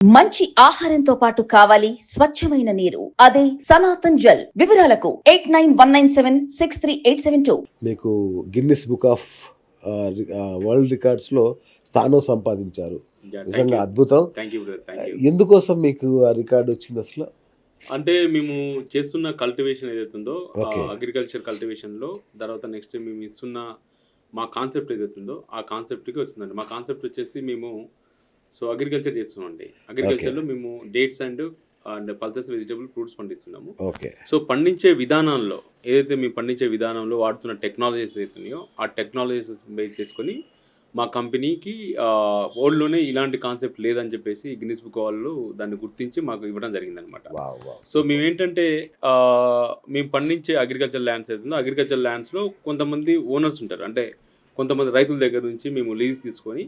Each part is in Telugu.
మంచి ఆహారంతో పాటు కావాలి స్వచ్ఛమైన నీరు, అదే సనాతన్ జల్. వివరాలకు 8919763872. మీకు గిన్నిస్ బుక్ ఆఫ్ వరల్డ్ రికార్డ్స్లో స్థానం సంపాదించారు. నిజంగా అద్భుతం. ఎందుకోసం మీకు ఆ రికార్డు వచ్చింది అసలు? అంటే మేము చేస్తున్న కల్టివేషన్ ఏదైతుందో అగ్రికల్చర్ కల్టివేషన్లో, తర్వాత నెక్స్ట్ మేము ఇస్తున్న మా కాన్సెప్ట్ ఏదైతుందో ఆ కాన్సెప్ట్కి వచ్చిందండి. మా కాన్సెప్ట్ వచ్చేసి మేము అగ్రికల్చర్ చేస్తున్నామండి. అగ్రికల్చర్లో మేము dates and pulses vegetable fruits పండిస్తున్నాము. సో పండించే విధానంలో ఏదైతే మేము పండించే విధానంలో వాడుతున్న టెక్నాలజీస్ అవుతున్నాయో ఆ టెక్నాలజీస్ బేస్ చేసుకొని మా కంపెనీకి వరల్డ్లోనే ఇలాంటి కాన్సెప్ట్ లేదని చెప్పేసి గిన్నిస్ బుక్ వాళ్ళు దాన్ని గుర్తించి మాకు ఇవ్వడం జరిగిందనమాట. సో మేమేంటంటే మేము పండించే అగ్రికల్చర్ ల్యాండ్స్ అవుతుందో అగ్రికల్చర్ ల్యాండ్స్లో కొంతమంది ఓనర్స్ ఉంటారు. అంటే కొంతమంది రైతుల దగ్గర నుంచి మేము లీజ్ తీసుకొని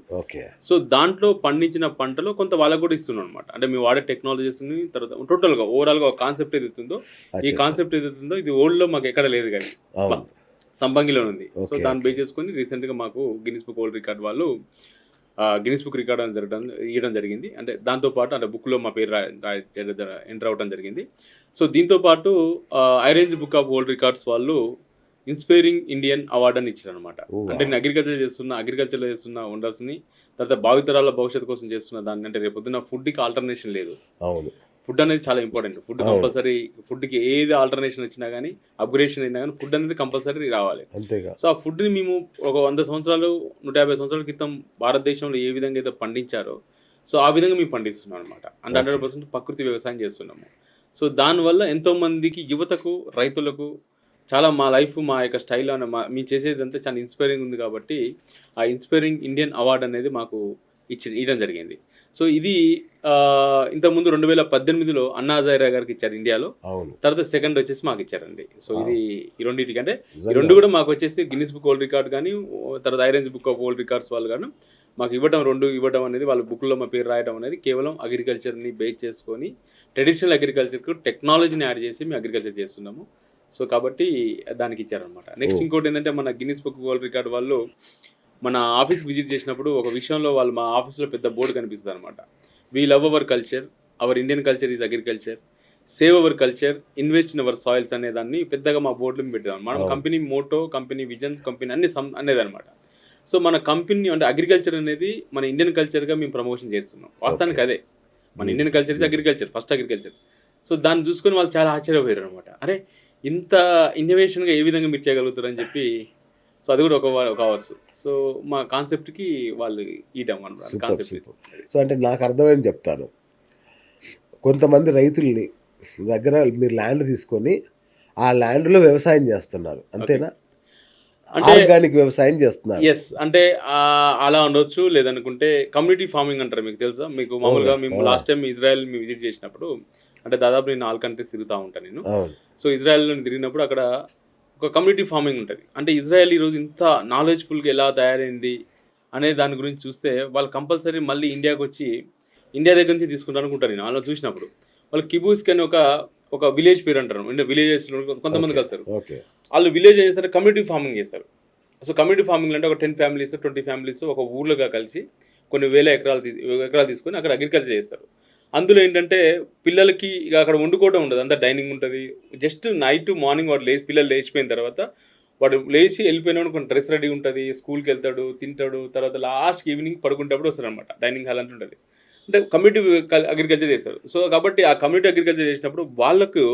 సో దాంట్లో పండించిన పంటలో కొంత వాళ్ళకు కూడా ఇస్తున్నాం అనమాట. అంటే మేము వాడే టెక్నాలజీస్ని తర్వాత టోటల్గా ఓవరాల్గా ఒక కాన్సెప్ట్ ఏదైతుందో ఈ కాన్సెప్ట్ ఏదైతుందో ఇది వరల్డ్లో మాకు ఎక్కడ లేదు కానీ సంబంగిలో ఉంది. సో దాన్ని బేస్ చేసుకొని రీసెంట్గా మాకు గిన్నిస్ బుక్ వరల్డ్ రికార్డ్ వాళ్ళు గిన్నిస్ బుక్ రికార్డ్ అని ఇవ్వడం జరిగింది. అంటే దాంతోపాటు అంటే బుక్లో మా పేరు ఎంటర్ అవ్వడం జరిగింది. సో దీంతోపాటు ఐరేంజ్ బుక్ ఆఫ్ వరల్డ్ రికార్డ్స్ వాళ్ళు ఇన్స్పైరింగ్ ఇండియన్ అవార్డు అని ఇచ్చారు అనమాట. అంటే నేను అగ్రికల్చర్లో చేస్తున్న వండర్స్ని తర్వాత భావితరాల భవిష్యత్తు కోసం చేస్తున్న దాన్ని. అంటే రేపొద్దున ఫుడ్కి ఆల్టర్నేషన్ లేదు. ఫుడ్ అనేది చాలా ఇంపార్టెంట్. ఫుడ్ కంపల్సరీ, ఫుడ్కి ఏది ఆల్టర్నేషన్ వచ్చినా కానీ అప్గ్రేషన్ అయినా కానీ ఫుడ్ అనేది కంపల్సరీ రావాలి. సో ఆ ఫుడ్ని మేము ఒక 100 సంవత్సరాలు 150 సంవత్సరాల క్రితం భారతదేశంలో ఏ విధంగా అయితే పండించారో సో ఆ విధంగా మేము పండిస్తున్నాం అనమాట. అంటే 100% ప్రకృతి వ్యవసాయం చేస్తున్నాము. సో దానివల్ల ఎంతోమందికి యువతకు రైతులకు చాలా మా లైఫ్ మా యొక్క స్టైల్ అనే మేము చేసేదంతా చాలా ఇన్స్పైరింగ్ ఉంది. కాబట్టి ఆ ఇన్స్పైరింగ్ ఇండియన్ అవార్డు అనేది మాకు ఇవ్వడం జరిగింది. సో ఇది ఇంతకుముందు 2018లో అన్నా హజారే గారికి ఇచ్చారు ఇండియాలో. తర్వాత సెకండ్ వచ్చేసి మాకు ఇచ్చారండి. సో ఇది ఈ రెండింటికి అంటే ఈ రెండు కూడా మాకు వచ్చేసి గిన్నిస్ బుక్ వరల్డ్ రికార్డ్ కానీ తర్వాత ఐరేంజ్ బుక్ ఆఫ్ వరల్డ్ రికార్డ్స్ వాళ్ళు కానీ మాకు రెండు ఇవ్వడం అనేది వాళ్ళ బుక్లో మా పేరు రాయడం అనేది కేవలం అగ్రికల్చర్ని బేస్ చేసుకొని ట్రెడిషనల్ అగ్రికల్చర్కు టెక్నాలజీని యాడ్ చేసి మేము అగ్రికల్చర్ చేస్తున్నాము. సో కాబట్టి దానికి ఇచ్చారనమాట. నెక్స్ట్ ఇంకోటి ఏంటంటే మన గిన్నిస్ బుక్ వరల్డ్ రికార్డ్ వాళ్ళు మన ఆఫీస్కి విజిట్ చేసినప్పుడు ఒక విషయంలో వాళ్ళు మా ఆఫీస్లో పెద్ద బోర్డు కనిపిస్తుంది అనమాట. We love our culture, our Indian culture is agriculture, save our culture, invest in our soils అనేదాన్ని పెద్దగా మా బోర్డులో పెట్టాం. మనం company motto, company vision, company అనేది అనమాట. సో మన కంపెనీ అంటే అగ్రికల్చర్ అనేది మన ఇండియన్ కల్చర్గా మేము ప్రమోషన్ చేస్తున్నాం. వాస్తవానికి అదే మన Indian culture is agriculture, first agriculture. So దాన్ని చూసుకొని వాళ్ళు చాలా ఆశ్చర్యపోయారు అనమాట. అరే ఇంత ఇన్నోవేషన్గా ఏ విధంగా మీరు చేయగలుగుతారు అని చెప్పి. సో అది కూడా ఒక అవర్స్. సో మా కాన్సెప్ట్కి వాళ్ళు ఈటం అనమాట కాన్సెప్ట్. సో అంటే నాకు అర్థమైంది చెప్తాను. కొంతమంది రైతుల్ని దగ్గర మీరు ల్యాండ్ తీసుకొని ఆ ల్యాండ్లో వ్యవసాయం చేస్తున్నారు, అంతేనా? అంటే ఆర్గానిక్ వ్యవసాయం చేస్తున్నారు. ఎస్, అంటే అలా ఉండొచ్చు. లేదనుకుంటే కమ్యూనిటీ ఫార్మింగ్ అంటారు. మీకు తెలుసా? మీకు మామూలుగా మేము లాస్ట్ టైం ఇజ్రాయెల్ మేము విజిట్ చేసినప్పుడు అంటే దాదాపు నేను 4 కంట్రీస్ తిరుగుతూ ఉంటాను నేను. సో ఇజ్రాయెల్లో తిరిగినప్పుడు అక్కడ ఒక కమ్యూనిటీ ఫార్మింగ్ ఉంటుంది. అంటే ఇజ్రాయెల్ ఈరోజు ఇంత నాలెడ్జ్ఫుల్గా ఎలా తయారైంది అనే దాని గురించి చూస్తే వాళ్ళు కంపల్సరీ మళ్ళీ ఇండియాకి వచ్చి ఇండియా దగ్గర నుంచి తీసుకుంటారు అనుకుంటారు. నేను అలా చూసినప్పుడు వాళ్ళు కిబూస్కి అని ఒక విలేజ్ పేరు అంటారు. అంటే విలేజెస్ కొంతమంది కలిసారు. వాళ్ళు విలేజ్ ఏం చేస్తారు, కమ్యూనిటీ ఫార్మింగ్ చేస్తారు. సో కమ్యూనిటీ ఫార్మింగ్ అంటే ఒక 10 ఫ్యామిలీస్ 20 ఫ్యామిలీస్ ఒక ఊళ్ళోగా కలిసి కొన్ని వేల ఎకరాలు తీసుకొని అక్కడ అగ్రికల్చర్ చేస్తారు. అందులో ఏంటంటే పిల్లలకి ఇక అక్కడ వండుకోవడం ఉండదు, అంతా డైనింగ్ ఉంటుంది. జస్ట్ నైట్ మార్నింగ్ వాడు పిల్లలు లేచిపోయిన తర్వాత వాడు లేచి వెళ్ళిపోయినాడు, కొన్ని డ్రెస్ రెడీ ఉంటుంది, స్కూల్కి వెళ్తాడు, తింటాడు, తర్వాత లాస్ట్కి ఈవినింగ్ పడుకుంటప్పుడు వస్తాడు అనమాట. డైనింగ్ హాల్ అంటే ఉంటుంది. అంటే కమ్యూనిటీ అగ్రికల్చర్ చేస్తారు. సో కాబట్టి ఆ కమ్యూనిటీ అగ్రికల్చర్ చేసినప్పుడు వాళ్ళకు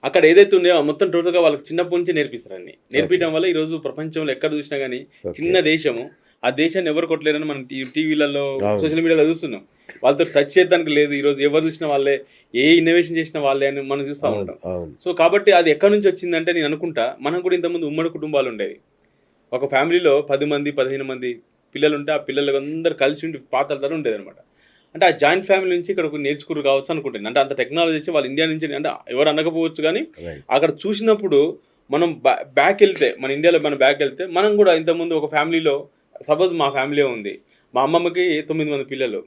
అక్కడ ఏదైతే ఉన్నాయో మొత్తం టోటల్గా వాళ్ళకి చిన్నప్పటి నుంచి నేర్పిస్తారని. నేర్పించడం వల్ల ఈరోజు ప్రపంచంలో ఎక్కడ చూసినా కానీ చిన్న దేశము ఆ దేశాన్ని ఎవరు కొట్టలేరని మనం టీవీలలో సోషల్ మీడియాలో చూస్తున్నాం. వాళ్ళతో టచ్ చేయడానికి లేదు. ఈరోజు ఎవరు చూసిన వాళ్ళే, ఏ ఇన్నోవేషన్ చేసిన వాళ్ళే అని మనం చూస్తూ ఉంటాం. సో కాబట్టి అది ఎక్కడి నుంచి వచ్చిందంటే నేను అనుకుంటా మనం కూడా ఇంతకుముందు ఉమ్మడి కుటుంబాలు ఉండేవి. ఒక ఫ్యామిలీలో 10 మంది 15 మంది పిల్లలు ఉంటే ఆ పిల్లలు అందరూ కలిసి ఉండి పాత్రల ధర ఉండేది అనమాట. అంటే ఆ జాయింట్ ఫ్యామిలీ నుంచి ఇక్కడ నేర్చుకుని కావచ్చు అనుకుంటాను. అంటే అంత టెక్నాలజీ వచ్చి వాళ్ళు ఇండియా నుంచి అంటే ఎవరు అనకపోవచ్చు కానీ అక్కడ చూసినప్పుడు మనం బ్యాక్ వెళ్తే మన ఇండియాలో మనం బ్యాక్ వెళ్తే మనం కూడా ఇంతకుముందు ఒక ఫ్యామిలీలో సపోజ్ మా ఫ్యామిలీ ఉంది, మా అమ్మమ్మకి 9 మంది పిల్లలు.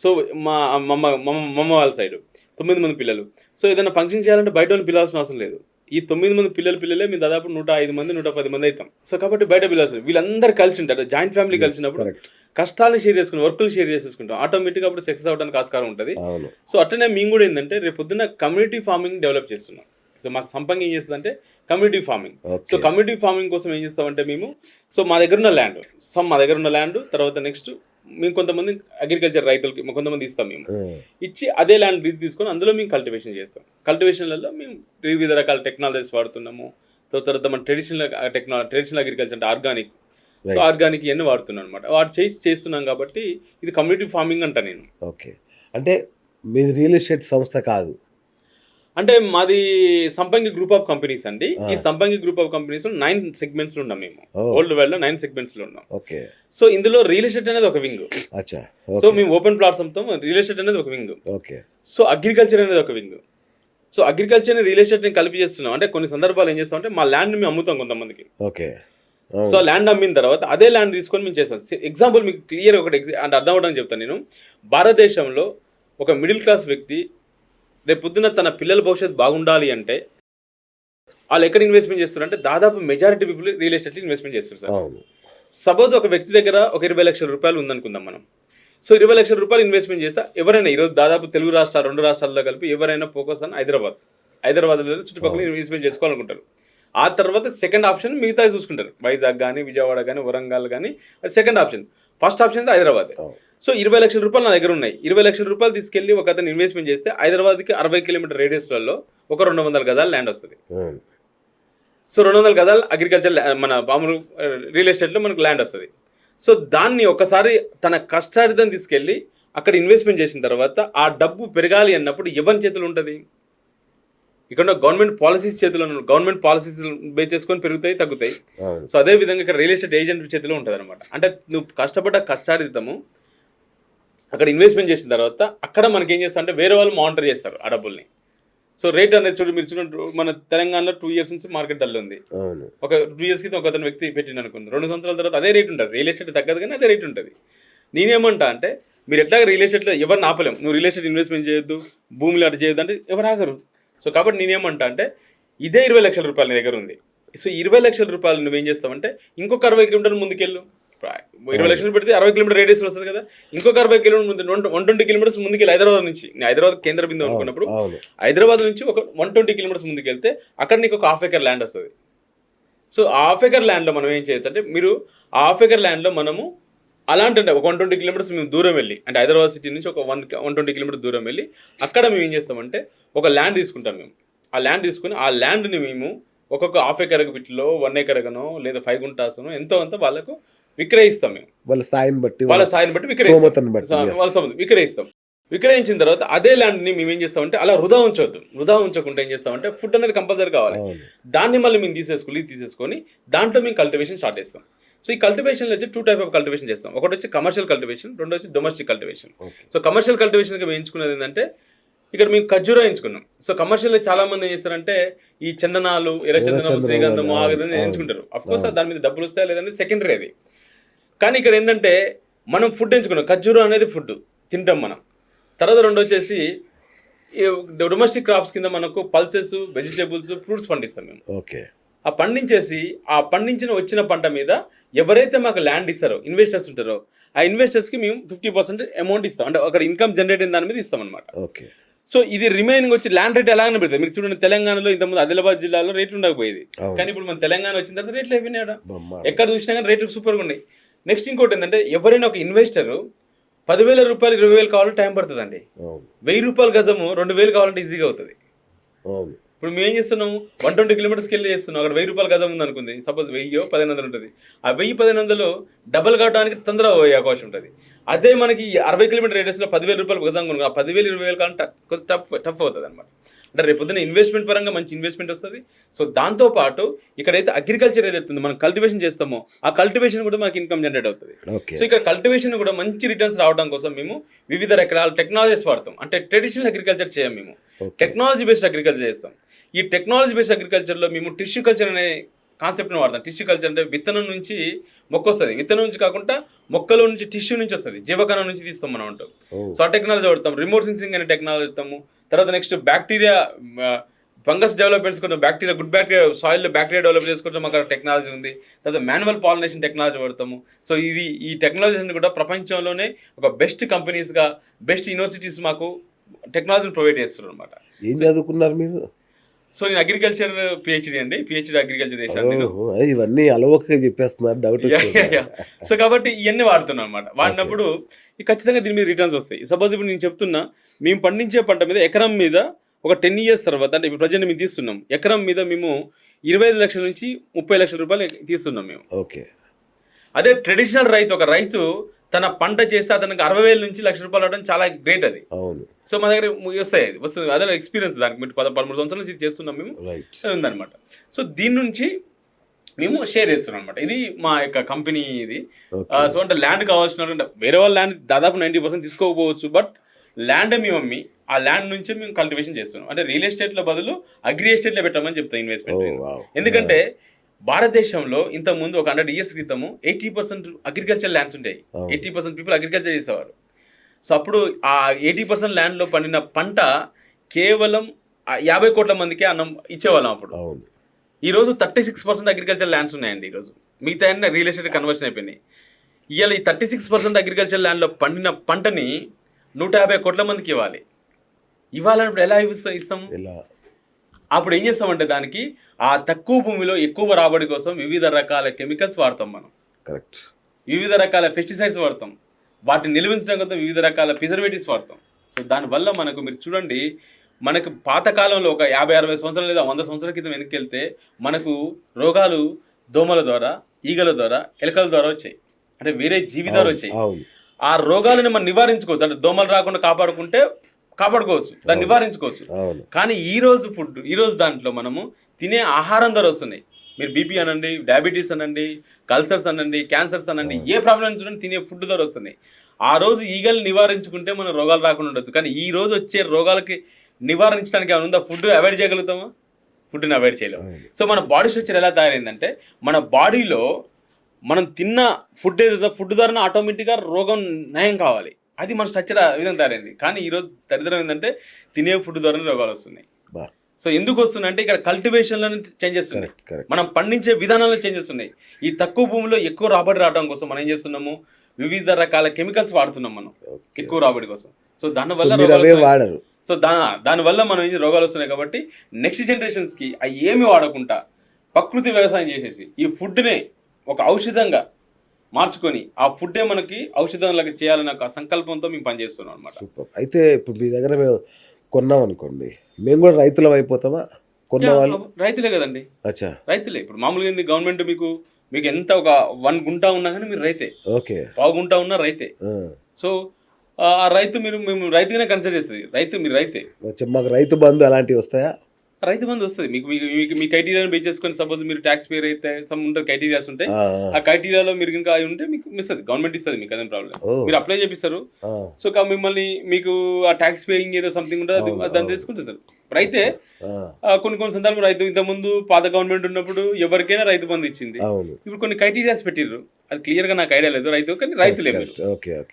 సో మా మమ్మ వాళ్ళ సైడు 9 మంది పిల్లలు. సో ఏదైనా ఫంక్షన్ చేయాలంటే బయట వాళ్ళని పిలవాల్సిన అవసరం లేదు. ఈ 9 మంది పిల్లలే మేము దాదాపు 105 మంది 110 మంది అవుతాం. సో కాబట్టి బయట పిల్లలు వీళ్ళందరూ కలిసి ఉంటారు. జాయింట్ ఫ్యామిలీ కలిసినప్పుడు కష్టాలను షేర్ చేసుకుంటాం, వర్కులు షేర్ చేసుకుంటాం, ఆటోమేటిక్గా అప్పుడు సక్సెస్ అవడానికి ఆస్కారం ఉంటుంది. సో అట్లనే మేము కూడా ఏంటంటే రేపు పొద్దున్న కమ్యూనిటీ ఫార్మింగ్ డెవలప్ చేస్తున్నాం. సో మాకు సంపంగి ఏం చేస్తుందంటే community farming. So community farming కోసం ఏం చేస్తామంటే మేము మా దగ్గర ఉన్న ల్యాండ్ తర్వాత నెక్స్ట్ మేము కొంతమంది అగ్రికల్చర్ రైతులకి కొంతమంది ఇస్తాం, మేము ఇచ్చి అదే ల్యాండ్ లీజ్ తీసుకొని అందులో మేము కల్టివేషన్ చేస్తాం. కల్టివేషన్లలో మేము వివిధ రకాల టెక్నాలజీస్ వాడుతున్నాము. తర్వాత మన ట్రెడిషనల్ అగ్రికల్చర్ అంటే ఆర్గానిక్, సో ఆర్గానిక్ ఇవన్నీ వాడుతున్నాం అనమాట. వాటి చేస్తున్నాం కాబట్టి ఇది కమ్యూనిటీ ఫార్మింగ్ అంట నేను. ఓకే, అంటే మీది రియల్ ఎస్టేట్ సంస్థ కాదు, అంటే మాది సంపంగి గ్రూప్ ఆఫ్ కంపెనీస్ అండి. ఈ సంపంగి గ్రూప్ ఆఫ్ కంపెనీస్ 9 సెగ్మెంట్స్ లో ఉన్నాం మేము. ఓల్డ్ వరల్డ్ లో 9 సెగ్మెంట్స్ లో ఉన్నాం. సో ఇందులో రియల్ ఎస్టేట్ అనేది ఒక వింగ్. సో మేము ఓపెన్ ప్లాట్స్ అమ్ముతాం, రియల్ ఎస్టేట్ అనేది ఒక వింగ్. సో అగ్రికల్చర్ అనేది ఒక వింగ్. సో అగ్రికల్చర్ ని రియల్ ఎస్టేట్ ని కలిపి చేస్తున్నాం. అంటే కొన్ని సందర్భాలు ఏం చేస్తాం అంటే మా ల్యాండ్ మేము అమ్ముతాం కొంతమందికి. సో ల్యాండ్ అమ్మిన తర్వాత అదే ల్యాండ్ తీసుకొని మేము చేస్తాం. ఎగ్జాంపుల్ మీకు క్లియర్ ఒకటి అంటే అర్థం అవడానికి చెప్తాను నేను. భారతదేశంలో ఒక మిడిల్ క్లాస్ వ్యక్తి రేపు పొద్దున్న తన పిల్లల భవిష్యత్తు బాగుండాలి అంటే వాళ్ళు ఎక్కడ ఇన్వెస్ట్మెంట్ చేస్తారు అంటే దాదాపు majority people real estate investment చేస్తారు సార్. సపోజ్ ఒక వ్యక్తి దగ్గర ఒక 20 లక్షల రూపాయలు ఉందనుకుందాం మనం. సో 20 లక్షల రూపాయలు ఇన్వెస్ట్మెంట్ చేస్తే ఎవరైనా ఈరోజు దాదాపు తెలుగు రాష్ట్రాలు 2 రాష్ట్రాల్లో కలిపి ఎవరైనా ఫోకస్ అని హైదరాబాద్లో చుట్టుపక్కల ఇన్వెస్ట్మెంట్ చేసుకోవాలనుకుంటారు. ఆ తర్వాత సెకండ్ ఆప్షన్ మిగతా చూసుకుంటారు, వైజాగ్ కానీ విజయవాడ కానీ వరంగల్ కానీ, అది సెకండ్ ఆప్షన్. ఫస్ట్ ఆప్షన్ అయితే హైదరాబాద్. సో 20 లక్షల రూపాయలు నా దగ్గర ఉన్నాయి. 20 లక్షల రూపాయలు తీసుకెళ్లి ఒక అతను ఇన్వెస్ట్మెంట్ చేస్తే హైదరాబాద్కి 60 కిలోమీటర్ రేడియస్లలో ఒక 200 గజాల ల్యాండ్ వస్తుంది. సో 200 గజాలు అగ్రికల్చర్ మన మామూలు రియల్ ఎస్టేట్లో మనకు ల్యాండ్ వస్తుంది. సో దాన్ని ఒకసారి తన కష్టార్జితం తీసుకెళ్ళి అక్కడ ఇన్వెస్ట్మెంట్ చేసిన తర్వాత ఆ డబ్బు పెరగాలి అన్నప్పుడు ఎవరి చేతులు ఉంటుంది? ఇక్కడ గవర్నమెంట్ పాలసీస్ చేతిలో, గవర్నమెంట్ పాలసీస్ బేస్ చేసుకొని పెరుగుతాయి తగ్గుతాయి. సో అదే విధంగా ఇక్కడ రియల్ ఎస్టేట్ ఏజెంట్ చేతిలో ఉంటుంది అనమాట. అంటే నువ్వు కష్టపడ్డ కష్టార్జితము అక్కడ ఇన్వెస్ట్మెంట్ చేసిన తర్వాత అక్కడ మనకి ఏం చేస్తారు అంటే వేరే వాళ్ళు మానిటర్ చేస్తారు ఆ డబ్బుల్ని. సో రేట్ అనేది మీరు చూడండి, మన తెలంగాణలో 2 years నుంచి మార్కెట్ డల్ ఉంది. ఒక 2 years క్రితం ఒక అతను వ్యక్తి పెట్టింది అనుకుంది, 2 సంవత్సరాల తర్వాత అదే రేట్ ఉంటుంది. రియల్ ఎస్టేట్ తగ్గదు కానీ అదే రేట్ ఉంటుంది. నేనేమంటా అంటే మీరు ఎట్లాగ రియల్ ఎస్టేట్లో ఎవరిని ఆపలేం, నువ్వు రియల్ ఎస్టేట్ ఇన్వెస్ట్మెంట్ చేయొద్దు, భూమిలో అటు చేయొద్దు అంటే ఎవరు ఆగరు. సో కాబట్టి నేనేమంటా అంటే ఇదే 20 లక్షల రూపాయలు నీ దగ్గర ఉంది. సో 20 లక్షల రూపాయలు నువ్వేం చేస్తావంటే ఇంకొక 60 కిలోమీటర్లు ముందుకెళ్ళు. 20 లక్షలు పెడితే 60 కిలోమీటర్ రేడియస్ వస్తుంది కదా, ఇంకొక 60 కిలోమీటర్ 120 కిలోమీటర్స్ ముందుకెళ్ళి హైదరాబాద్ నుంచి, నేను హైదరాబాద్ కేంద్ర బిందువు అనుకున్నప్పుడు హైదరాబాద్ నుంచి ఒక 120 కిలోమీటర్స్ ముందుకెళ్తే అక్కడ నీకు ఒక ½ ఎకర్ ల్యాండ్ వస్తుంది. సో ఆ ½ ఎకర్ ల్యాండ్లో మనం ఏం చేయొచ్చు అంటే మీరు ఆ ½ ఎకర్ ల్యాండ్లో మనము అలాంటి ఒక 120 కిలోమీటర్స్ మేము దూరం వెళ్ళి, అంటే హైదరాబాద్ సిటీ నుంచి ఒక 120 కిలోమీటర్స్ దూరం వెళ్ళి అక్కడ మేము ఏం చేస్తామంటే ఒక ల్యాండ్ తీసుకుంటాం. మేము ఆ ల్యాండ్ తీసుకుని ఆ ల్యాండ్ని మేము ఒక్కొక్క ½ ఎకర్ బిట్లో 1 ఎకర్గానో లేదా 5 గుంటాసనో ఎంతో అంత వాళ్ళకు విక్రయిస్తాం. మేము వాళ్ళ స్థాయిని బట్టి విక్రయిస్తాం. విక్రయించిన తర్వాత అదే ల్యాండ్ని మేము ఏం చేస్తామంటే అలా వృధా ఉంచకుండా ఏం చేస్తామంటే ఫుడ్ అనేది కంపల్సరీ కావాలి. దాన్ని మళ్ళీ మేము తీసేసుకొని దాంట్లో మేము కల్టివేషన్ స్టార్ట్ చేస్తాం. సో ఈ కల్టివేషన్లో వచ్చి 2 types ఆఫ్ కల్టివేషన్ చేస్తాం. ఒకటి వచ్చి కమర్షియల్ కల్టివేషన్, రెండు వచ్చి డొమెస్టిక్ కల్టివేషన్. సో కమర్షియల్ కల్టివేషన్గా మేము ఎంచుకున్నది ఏంటంటే ఇక్కడ మేము ఖర్జూరా ఎంచుకున్నాం. సో కమర్షియల్లో చాలా మంది ఏం చేస్తారంటే ఈ చందనాలు, ఎర్రచందనం, శ్రీగంధము ఎంచుకుంటారు. అఫ్కోర్స్ దాని మీద డబ్బులు వస్తాయా లేదంటే సెకండరీ అది. కానీ ఇక్కడ ఏంటంటే మనం ఫుడ్ ఎంచుకున్నాం, ఖర్జూరా అనేది ఫుడ్ తింటాం మనం. తర్వాత రెండు వచ్చేసి డొమెస్టిక్ క్రాప్స్ కింద మనకు పల్సెస్, వెజిటేబుల్స్, ఫ్రూట్స్ పండిస్తాం మేము. ఆ పండించిన వచ్చిన పంట మీద ఎవరైతే మాకు ల్యాండ్ ఇస్తారో ఇన్వెస్టర్స్ ఉంటారో ఆ ఇన్వెస్టర్స్కి మేము 50% అమౌంట్ ఇస్తాం. అంటే అక్కడ ఇన్కమ్ జనరేట్ అయిన దాని మీద ఇస్తాం అనమాట. సో ఇది రిమైనింగ్ వచ్చి ల్యాండ్ రేట్ ఎలాగనే పెడతాయి. మీరు చూడండి తెలంగాణలో ఇంతకుముందు ఆదిలాబాద్ జిల్లాలో రేట్లు ఉండకపోయేది, కానీ ఇప్పుడు మన తెలంగాణ వచ్చిన తర్వాత రేట్లు అయిపోయినాయి. ఎక్కడ చూసినా కానీ రేట్లు సూపర్గా ఉన్నాయి. నెక్స్ట్ ఇంకోటి ఏంటంటే ఎవరైనా ఒక ఇన్వెస్టర్ 10,000 రూపాయలు 20,000 కావాలంటే టైం పడుతుంది అండి. 1,000 రూపాయలు గజము 2,000 కావాలంటే ఈజీగా అవుతుంది. ఇప్పుడు మేము ఏం చేస్తున్నాము 120 కిలోమీటర్స్కి వెళ్ళి చేస్తున్నాం. అక్కడ 1,000 రూపాయలు గజం ఉంది అనుకుంది, సపోజ్ 1,000-1,500 ఉంటుంది. ఆ 1,000-1,500 డబల్ కావడానికి తొందరగా పోయే అవకాశం ఉంటుంది. అదే మనకి 60 కిలోమీటర్ రేడియస్లో 10,000 రూపాయలు గజం కొనుక 10,000, 20,000 కావాలంటే కొంచెం టఫ్ అవుతుంది అనమాట. అంటే రేపు పొద్దున్న ఇన్వెస్ట్మెంట్ పరంగా మంచి ఇన్వెస్ట్మెంట్ వస్తుంది. సో దాంతోపాటు ఇక్కడైతే అగ్రికల్చర్ ఏదైతే మనం కల్టివేషన్ చేస్తామో ఆ కల్టివేషన్ కూడా మనకి ఇన్కమ్ జనరేట్ అవుతుంది. సో ఇక్కడ కల్టివేషన్ కూడా మంచి రిటర్న్స్ రావడం కోసం మేము వివిధ రకాల టెక్నాలజీస్ వాడతాం. అంటే ట్రెడిషనల్ అగ్రికల్చర్ చేయం, మేము టెక్నాలజీ బేస్డ్ అగ్రికల్చర్ చేస్తాం. ఈ టెక్నాలజీ బేస్డ్ అగ్రికల్చర్లో మేము టిష్యూ కల్చర్ అనే కాన్సెప్ట్ని వాడతాం. టిష్యూ కల్చర్ అంటే విత్తనం నుంచి మొక్క వస్తుంది, విత్తనం నుంచి కాకుండా మొక్కలో నుంచి టిష్యూ నుంచి వస్తుంది, జీవకణం నుంచి తీస్తాం మనం అంటాం. సో ఆ టెక్నాలజీ వాడతాం. రిమోట్ సెన్సింగ్ అనే టెక్నాలజీ వాడతాము. తర్వాత నెక్స్ట్ ఫంగస్ డెవలప్ చేసుకోవడం, బ్యాక్టీరియా గుడ్ బ్యాక్టీరియా సాయిల్లో బ్యాక్టీరియా డెవలప్ చేసుకోవడం మాకు టెక్నాలజీ ఉంది. తర్వాత మాన్యువల్ పాలినేషన్ టెక్నాలజీ వాడతాము. సో ఈ టెక్నాలజీని కూడా ప్రపంచంలోనే ఒక బెస్ట్ కంపెనీస్గా, బెస్ట్ యూనివర్సిటీస్ మాకు టెక్నాలజీని ప్రొవైడ్ చేస్తున్నారు అనమాట. ఏం చదువుకున్నారు మీరు? సో నేను అగ్రికల్చర్ పిహెచ్డి అండి, పిహెచ్డి అగ్రికల్చర్ చేశాను నేను. ఇవన్నీ అలవకగా చెప్పేస్తున్నారు, డౌట్. సో కాబట్టి ఇవన్నీ వాడుతున్నాం అనమాట. వాడినప్పుడు ఖచ్చితంగా దీని మీద రిటర్న్స్ వస్తాయి. సపోజ్ ఇప్పుడు నేను చెప్తున్నా, మేము పండించే పంట మీద ఎకరం మీద ఒక 10 years తర్వాత, అంటే ఇప్పుడు ప్రజెంట్ మేము తీస్తున్నాం, ఎకరం మీద మేము 25 లక్షల నుంచి 30 లక్షల రూపాయలు తీస్తున్నాం మేము. ఓకే. అదే ట్రెడిషనల్ రైతు, ఒక రైతు తన పంట చేస్తే అతనికి 60,000 నుంచి 1,00,000 రూపాయలు రావడం చాలా గ్రేట్ అది. అవును. సో మా దగ్గర వస్తుంది అదే ఎక్స్పీరియన్స్, దానికి మీరు 13 సంవత్సరాల నుంచి చేస్తున్నాం మేము, ఉందన్నమాట. సో దీని నుంచి మేము షేర్ చేస్తున్నాం అనమాట. ఇది మా యొక్క కంపెనీ ఇది. సో అంటే ల్యాండ్ కావాల్సిన వేరే వాళ్ళ ల్యాండ్ దాదాపు 90% తీసుకోకపోవచ్చు, బట్ ల్యాండ్ మేము అమ్మి ఆ ల్యాండ్ నుంచి మేము కల్టివేషన్ చేస్తున్నాం. అంటే రియల్ ఎస్టేట్లో బదులు అగ్రి ఎస్టేట్లో పెట్టామని చెప్తాం ఇన్వెస్ట్మెంట్. ఎందుకంటే భారతదేశంలో ఇంతకుముందు ఒక 100 years క్రితము 80% అగ్రికల్చర్ ల్యాండ్స్ ఉంటాయి. 80% పీపుల్ అగ్రికల్చర్ చేసేవారు. సో అప్పుడు ఆ 80% ల్యాండ్లో పండిన పంట కేవలం 50 కోట్ల మందికే అన్నం ఇచ్చేవాళ్ళం అప్పుడు. ఈరోజు 36% అగ్రికల్చర్ ల్యాండ్స్ ఉన్నాయండి. ఈరోజు మిగతా అన్ని రియల్ ఎస్టేట్ కన్వర్షన్ అయిపోయినాయి. ఇవాళ ఈ 36% అగ్రికల్చర్ ల్యాండ్లో పండిన పంటని 150 కోట్ల మందికి ఇవ్వాలి. ఇవ్వాలన్నప్పుడు ఎలా ఇస్తాము? అప్పుడు ఏం చేస్తామంటే దానికి ఆ తక్కువ భూమిలో ఎక్కువ రాబడి కోసం వివిధ రకాల కెమికల్స్ వాడతాం మనం. కరెక్ట్. వివిధ రకాల పెస్టిసైడ్స్ వాడతాం. వాటిని నిల్వించడం కోసం వివిధ రకాల ప్రిజర్వేటివ్స్ వాడతాం. సో దానివల్ల మనకు మీరు చూడండి, మనకు పాతకాలంలో ఒక 50-60 సంవత్సరాలు లేదా 100 సంవత్సరాల క్రితం వెనక్కి వెళ్తే మనకు రోగాలు దోమల ద్వారా, ఈగల ద్వారా, ఎలకల ద్వారా వచ్చాయి. అంటే వేరే జీవి ద్వారా వచ్చాయి. ఆ రోగాలను మనం నివారించుకోవచ్చు. అంటే దోమలు రాకుండా కాపాడుకోవచ్చు, దాన్ని నివారించుకోవచ్చు. కానీ ఈ రోజు దాంట్లో మనము తినే ఆహారం ద్వారా వస్తున్నాయి. మీరు బీపీ అనండి, డయాబెటీస్ అనండి, కల్సర్స్ అనండి, క్యాన్సర్స్ అనండి, ఏ ప్రాబ్లమ్ చూడండి తినే ఫుడ్ ద్వారా వస్తున్నాయి. ఆ రోజు ఈగలు నివారించుకుంటే మనం రోగాలు రాకుండా ఉండొచ్చు. కానీ ఈ రోజు వచ్చే రోగాలకి నివారించడానికి ఏమైనా ఉందా? ఫుడ్ అవాయిడ్ చేయగలుగుతామా? ఫుడ్ని అవాయిడ్ చేయలేము. సో మన బాడీ స్ట్రక్చర్ ఎలా తయారైందంటే, మన బాడీలో మనం తిన్న ఫుడ్ ఏదైతే ఫుడ్ ద్వారా ఆటోమేటిక్గా రోగం నయం కావాలి. అది మన స్ట్రక్చర్ విధంగా తయారైంది. కానీ ఈరోజు దరిద్రం ఏంటంటే తినే ఫుడ్ ద్వారానే రోగాలు వస్తున్నాయి. సో ఎందుకు వస్తున్నాయంటే ఇక్కడ కల్టివేషన్లో చేంజెస్ ఉన్నాయి, మనం పండించే విధానాల్లో చేంజెస్ ఉన్నాయి. ఈ తక్కువ భూమిలో ఎక్కువ రాబడి రావడం కోసం మనం ఏం చేస్తున్నాము? వివిధ రకాల కెమికల్స్ వాడుతున్నాం మనం ఎక్కువ రాబడి కోసం. సో దానివల్ల సో దానివల్ల మనం ఏం రోగాలు వస్తున్నాయి. కాబట్టి నెక్స్ట్ జనరేషన్స్కి అవి ఏమి వాడకుండా ప్రకృతి వ్యవసాయం చేసేసి ఈ ఫుడ్నే ఒక ఔషధంగా మార్చుకొని ఆ ఫుడ్డే మనకి ఔషధంలాగా చేయాలన్న ఒక సంకల్పంతో మేము పనిచేస్తున్నాం అనమాట. అయితే ఇప్పుడు మీ దగ్గర మేము కొన్నాం అనుకోండి, మేము కూడా రైతులం అయిపోతామా? కొన్న వాళ్ళు రైతులే కదండి. రైతులే. ఇప్పుడు మామూలుగా గవర్నమెంట్ మీకు ఎంత ఒక 1 గుంట ఉన్నా కానీ మీరు రైతే. ఓకే. 1/4 గుంట ఉన్నా రైతే. సో ఆ రైతు మేము రైతుగానే కన్సిడర్ చేస్తుంది. మీరు రైతే. మాకు రైతు బంధు అలాంటివి వస్తాయా? రైతు బంధు వస్తుంది. మీ క్రైటీరియాని బేస్ చేసుకొని సపోజ్ మీరు ట్యాక్స్ పేర్ అయితే సమ్ ఉంటుంది, క్రైటీరియాస్ ఉంటాయి. ఆ క్రైటీరియాలో మీరు ఇంకా అవి ఉంటే మీకు ఇస్తుంది, గవర్నమెంట్ ఇస్తుంది. మీకు అదే ప్రాబ్లం. మీరు అప్లై చేపిస్తారు. సో మిమ్మల్ని మీకు ఆ ట్యాక్స్ పేయింగ్ ఏదో సంథింగ్ ఉంటుంది, దాన్ని తీసుకుంటారు. రైతే కొన్ని సందర్భాలు రైతు ఇంతకుముందు పాత గవర్నమెంట్ ఉన్నప్పుడు ఎవరికైనా రైతు బంధు ఇచ్చింది. ఇప్పుడు కొన్ని క్రైటీరియాస్ పెట్టిర్రు, అది క్లియర్ గా నాకు ఐడియా లేదు. కానీ రైతు లేదు.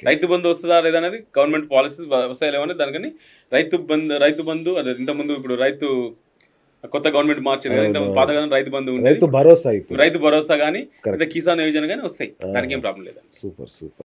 రైతు బంధు వస్తుందా లేదా అనేది గవర్నమెంట్ పాలసీస్ వస్తాయి లేవని దానికని రైతు బంధు అదే ఇంతకుముందు ఇప్పుడు కొత్త గవర్నమెంట్ మార్చింది కదా, పాత రైతు బంధు రైతు భరోసా కానీ కిసాన్ యోజన కానీ వస్తాయి. దానికి ఏం ప్రాబ్లం లేదు. సూపర్.